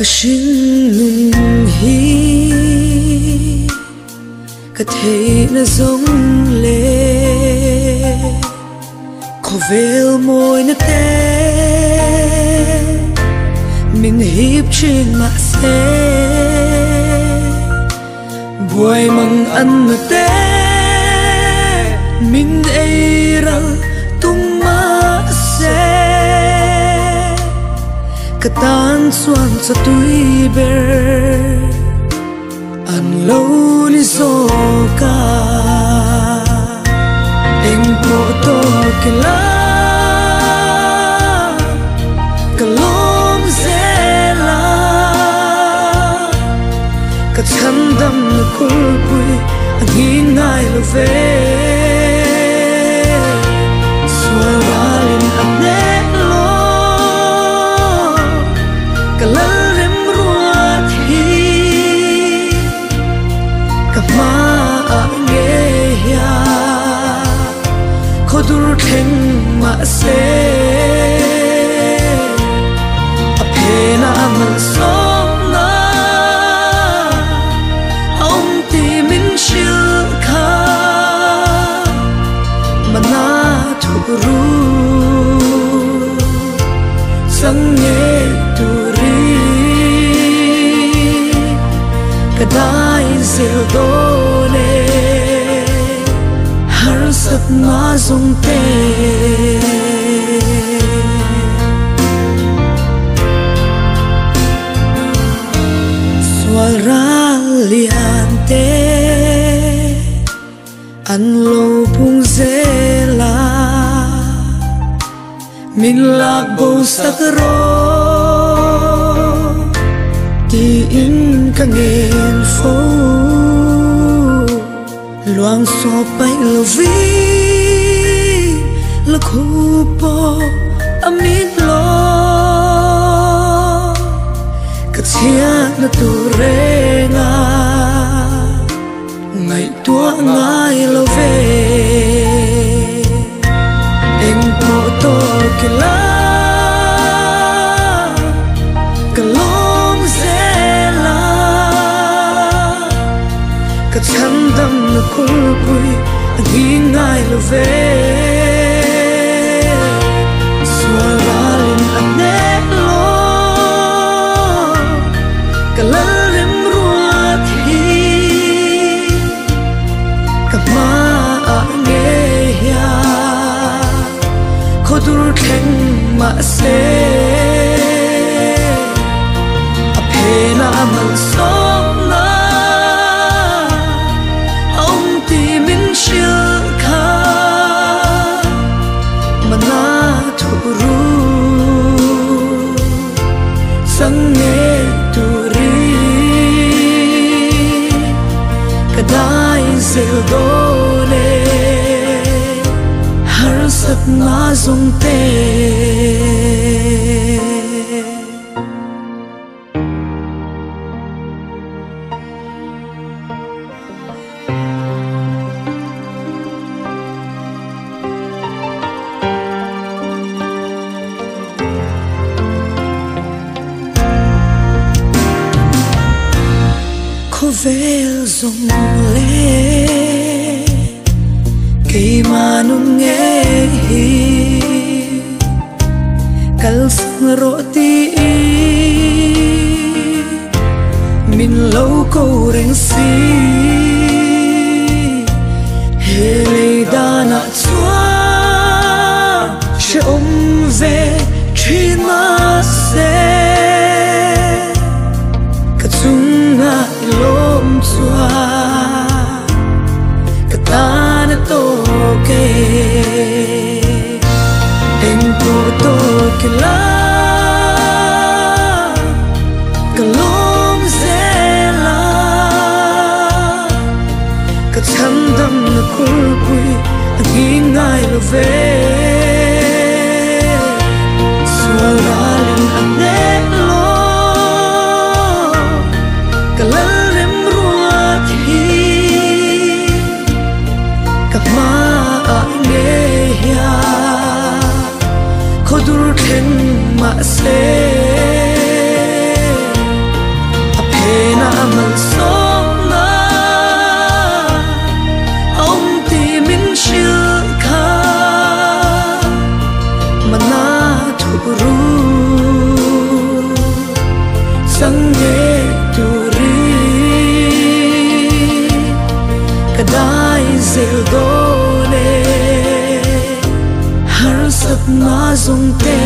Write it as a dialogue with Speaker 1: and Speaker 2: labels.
Speaker 1: C.Hmingchungnungi ka thei na zong le khovel moi na te min hip chin ma se buai mang an na te min ei ral tung ma se katan suan sa tui ber an lo ni so ka eng po to kila kalom zela ka chan dam na kul pui ang hinay lo ve swalin ang nelo kalalem ruat hi kama angeya khodur theng ma se apena amal som na om ti min shil kha mana thuru sange turi kadai zil dole har sat na zong te swara lian te an lo pung zela min lak bo sakro ti in ka ngel fo luang so pai lo vi lo khu po amit lo ka chia na tu re nga ngai tua ngai lo ve eng po to kila kalom zela ka chan dam na kul pui ang hinay lo ve swalin ang nelo kalalem ruat hi kama angeya khodur theng ma se apena amal som na om ti min shil kha mana thuru sange turi kadai zil dole har sat na zong te khovel zong le kay manung nghe hi kal sang roti min lâu cô reng si hele dana chua she om ve chin ma se ka chung na lom chua ka ta na to ke eng po to kila kalom zela ka chan dam na kul pui ang hinay lo ve swalin ang nelo kalalem ruat hi kama angeya khodur theng sang nghe turi kadai zel do ne har sat na zong te